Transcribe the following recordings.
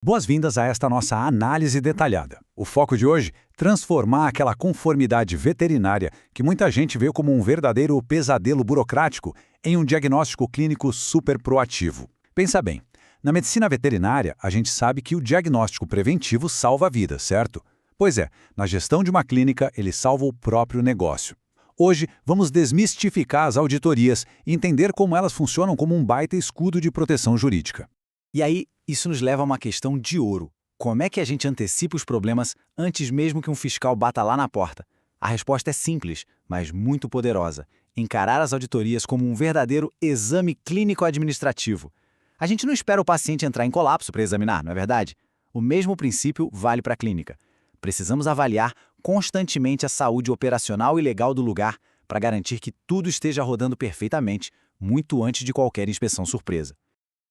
Boas-vindas a esta nossa análise detalhada. O foco de hoje, transformar aquela conformidade veterinária que muita gente vê como um verdadeiro pesadelo burocrático em um diagnóstico clínico super proativo. Pensa bem, na medicina veterinária a gente sabe que o diagnóstico preventivo salva vidas, certo? Pois é, na gestão de uma clínica ele salva o próprio negócio. Hoje vamos desmistificar as auditorias e entender como elas funcionam como um baita escudo de proteção jurídica. E aí, isso nos leva a uma questão de ouro. Como é que a gente antecipa os problemas antes mesmo que um fiscal bata lá na porta? A resposta é simples, mas muito poderosa. Encarar as auditorias como um verdadeiro exame clínico-administrativo. A gente não espera o paciente entrar em colapso para examinar, não é verdade? O mesmo princípio vale para a clínica. Precisamos avaliar constantemente a saúde operacional e legal do lugar para garantir que tudo esteja rodando perfeitamente, muito antes de qualquer inspeção surpresa.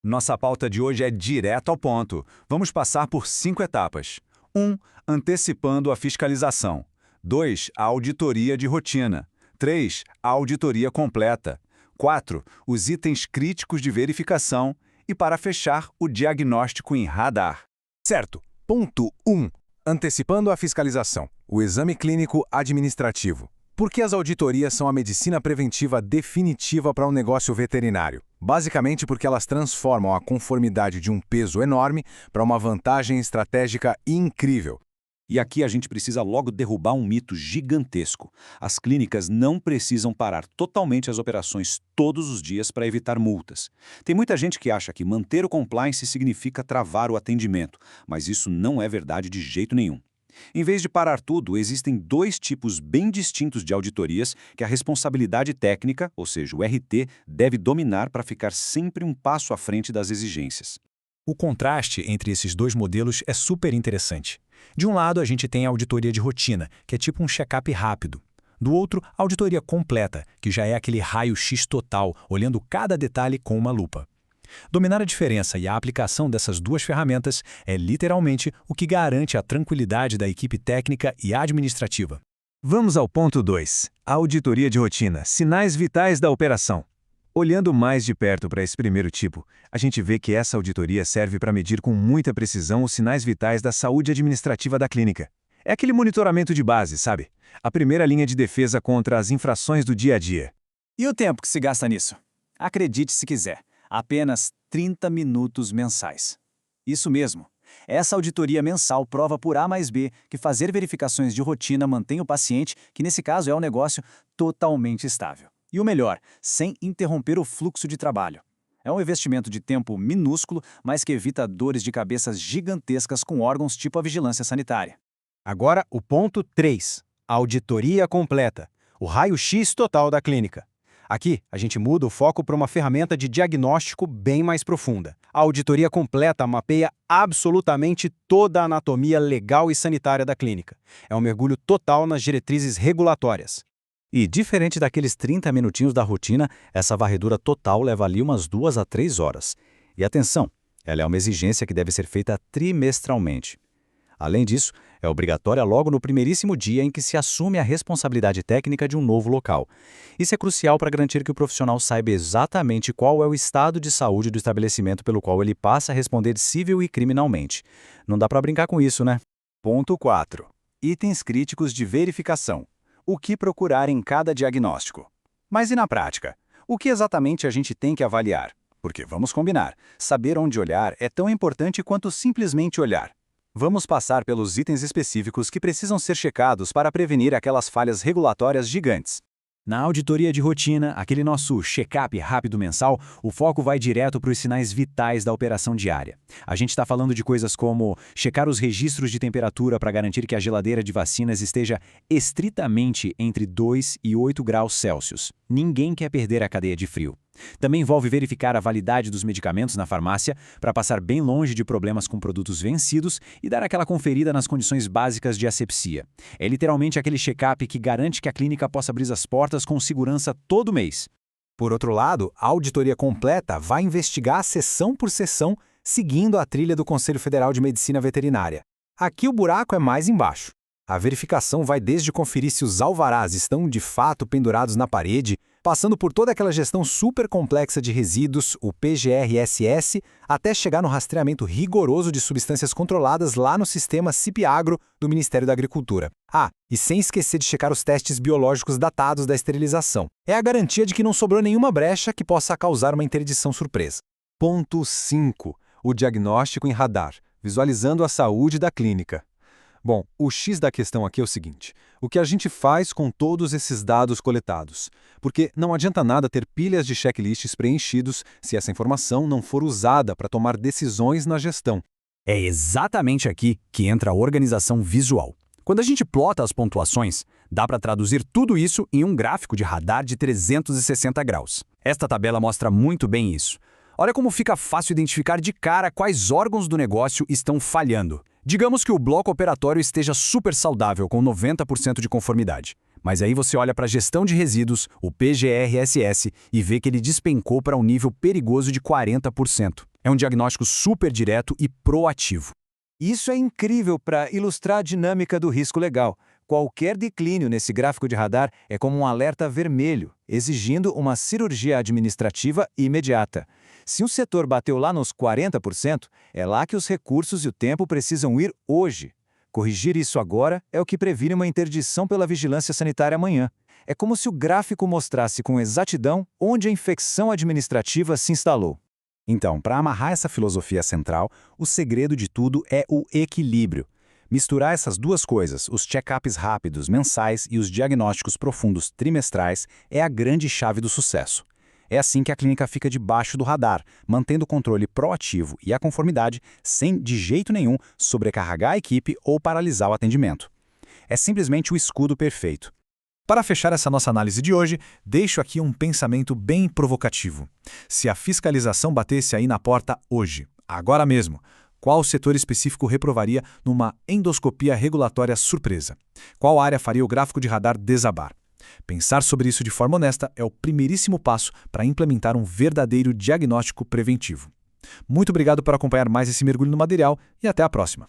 Nossa pauta de hoje é direto ao ponto. Vamos passar por 5 etapas. 1. Antecipando a fiscalização. 2. A auditoria de rotina. 3. A auditoria completa. 4. Os itens críticos de verificação. E para fechar, o diagnóstico em radar. Certo. Ponto 1. Antecipando a fiscalização. O exame clínico administrativo. Por que as auditorias são a medicina preventiva definitiva para um negócio veterinário? Basicamente porque elas transformam a conformidade de um peso enorme para uma vantagem estratégica incrível. E aqui a gente precisa logo derrubar um mito gigantesco. As clínicas não precisam parar totalmente as operações todos os dias para evitar multas. Tem muita gente que acha que manter o compliance significa travar o atendimento, mas isso não é verdade de jeito nenhum. Em vez de parar tudo, existem 2 tipos bem distintos de auditorias que a responsabilidade técnica, ou seja, o RT, deve dominar para ficar sempre um passo à frente das exigências. O contraste entre esses 2 modelos é super interessante. De um lado, a gente tem a auditoria de rotina, que é tipo um check-up rápido. Do outro, a auditoria completa, que já é aquele raio-x total, olhando cada detalhe com uma lupa. Dominar a diferença e a aplicação dessas 2 ferramentas é literalmente o que garante a tranquilidade da equipe técnica e administrativa. Vamos ao ponto 2. A auditoria de rotina, sinais vitais da operação. Olhando mais de perto para esse primeiro tipo, a gente vê que essa auditoria serve para medir com muita precisão os sinais vitais da saúde administrativa da clínica. É aquele monitoramento de base, sabe? A primeira linha de defesa contra as infrações do dia a dia. E o tempo que se gasta nisso? Acredite se quiser. Apenas 30 minutos mensais. Isso mesmo. Essa auditoria mensal prova por A mais B que fazer verificações de rotina mantém o paciente, que nesse caso é um negócio, totalmente estável. E o melhor, sem interromper o fluxo de trabalho. É um investimento de tempo minúsculo, mas que evita dores de cabeças gigantescas com órgãos tipo a vigilância sanitária. Agora, o ponto 3. A auditoria completa. O raio-x total da clínica. Aqui, a gente muda o foco para uma ferramenta de diagnóstico bem mais profunda. A auditoria completa mapeia absolutamente toda a anatomia legal e sanitária da clínica. É um mergulho total nas diretrizes regulatórias. E, diferente daqueles 30 minutinhos da rotina, essa varredura total leva ali umas 2 a 3 horas. E atenção, ela é uma exigência que deve ser feita trimestralmente. Além disso, é obrigatória logo no primeiríssimo dia em que se assume a responsabilidade técnica de um novo local. Isso é crucial para garantir que o profissional saiba exatamente qual é o estado de saúde do estabelecimento pelo qual ele passa a responder civil e criminalmente. Não dá para brincar com isso, né? Ponto 4. Itens críticos de verificação. O que procurar em cada diagnóstico. Mas e na prática? O que exatamente a gente tem que avaliar? Porque, vamos combinar, saber onde olhar é tão importante quanto simplesmente olhar. Vamos passar pelos itens específicos que precisam ser checados para prevenir aquelas falhas regulatórias gigantes. Na auditoria de rotina, aquele nosso check-up rápido mensal, o foco vai direto para os sinais vitais da operação diária. A gente está falando de coisas como checar os registros de temperatura para garantir que a geladeira de vacinas esteja estritamente entre 2 e 8 graus Celsius. Ninguém quer perder a cadeia de frio. Também envolve verificar a validade dos medicamentos na farmácia para passar bem longe de problemas com produtos vencidos e dar aquela conferida nas condições básicas de asepsia. É literalmente aquele check-up que garante que a clínica possa abrir as portas com segurança todo mês. Por outro lado, a auditoria completa vai investigar sessão por sessão, seguindo a trilha do Conselho Federal de Medicina Veterinária. Aqui o buraco é mais embaixo. A verificação vai desde conferir se os alvarás estão de fato pendurados na parede, passando por toda aquela gestão super complexa de resíduos, o PGRSS, até chegar no rastreamento rigoroso de substâncias controladas lá no sistema CIP-Agro do Ministério da Agricultura. Ah, e sem esquecer de checar os testes biológicos datados da esterilização. É a garantia de que não sobrou nenhuma brecha que possa causar uma interdição surpresa. Ponto 5. O diagnóstico em radar, visualizando a saúde da clínica. Bom, o X da questão aqui é o seguinte: o que a gente faz com todos esses dados coletados? Porque não adianta nada ter pilhas de checklists preenchidos se essa informação não for usada para tomar decisões na gestão. É exatamente aqui que entra a organização visual. Quando a gente plota as pontuações, dá para traduzir tudo isso em um gráfico de radar de 360 graus. Esta tabela mostra muito bem isso. Olha como fica fácil identificar de cara quais órgãos do negócio estão falhando. Digamos que o bloco operatório esteja super saudável, com 90% de conformidade. Mas aí você olha para a gestão de resíduos, o PGRSS, e vê que ele despencou para um nível perigoso de 40%. É um diagnóstico super direto e proativo. Isso é incrível para ilustrar a dinâmica do risco legal. Qualquer declínio nesse gráfico de radar é como um alerta vermelho, exigindo uma cirurgia administrativa imediata. Se um setor bateu lá nos 40%, é lá que os recursos e o tempo precisam ir hoje. Corrigir isso agora é o que previne uma interdição pela vigilância sanitária amanhã. É como se o gráfico mostrasse com exatidão onde a infecção administrativa se instalou. Então, para amarrar essa filosofia central, o segredo de tudo é o equilíbrio. Misturar essas duas coisas, os check-ups rápidos mensais e os diagnósticos profundos trimestrais, é a grande chave do sucesso. É assim que a clínica fica debaixo do radar, mantendo o controle proativo e a conformidade sem, de jeito nenhum, sobrecarregar a equipe ou paralisar o atendimento. É simplesmente o escudo perfeito. Para fechar essa nossa análise de hoje, deixo aqui um pensamento bem provocativo. Se a fiscalização batesse aí na porta hoje, agora mesmo, qual setor específico reprovaria numa endoscopia regulatória surpresa? Qual área faria o gráfico de radar desabar? Pensar sobre isso de forma honesta é o primeiríssimo passo para implementar um verdadeiro diagnóstico preventivo. Muito obrigado por acompanhar mais esse mergulho no material e até a próxima.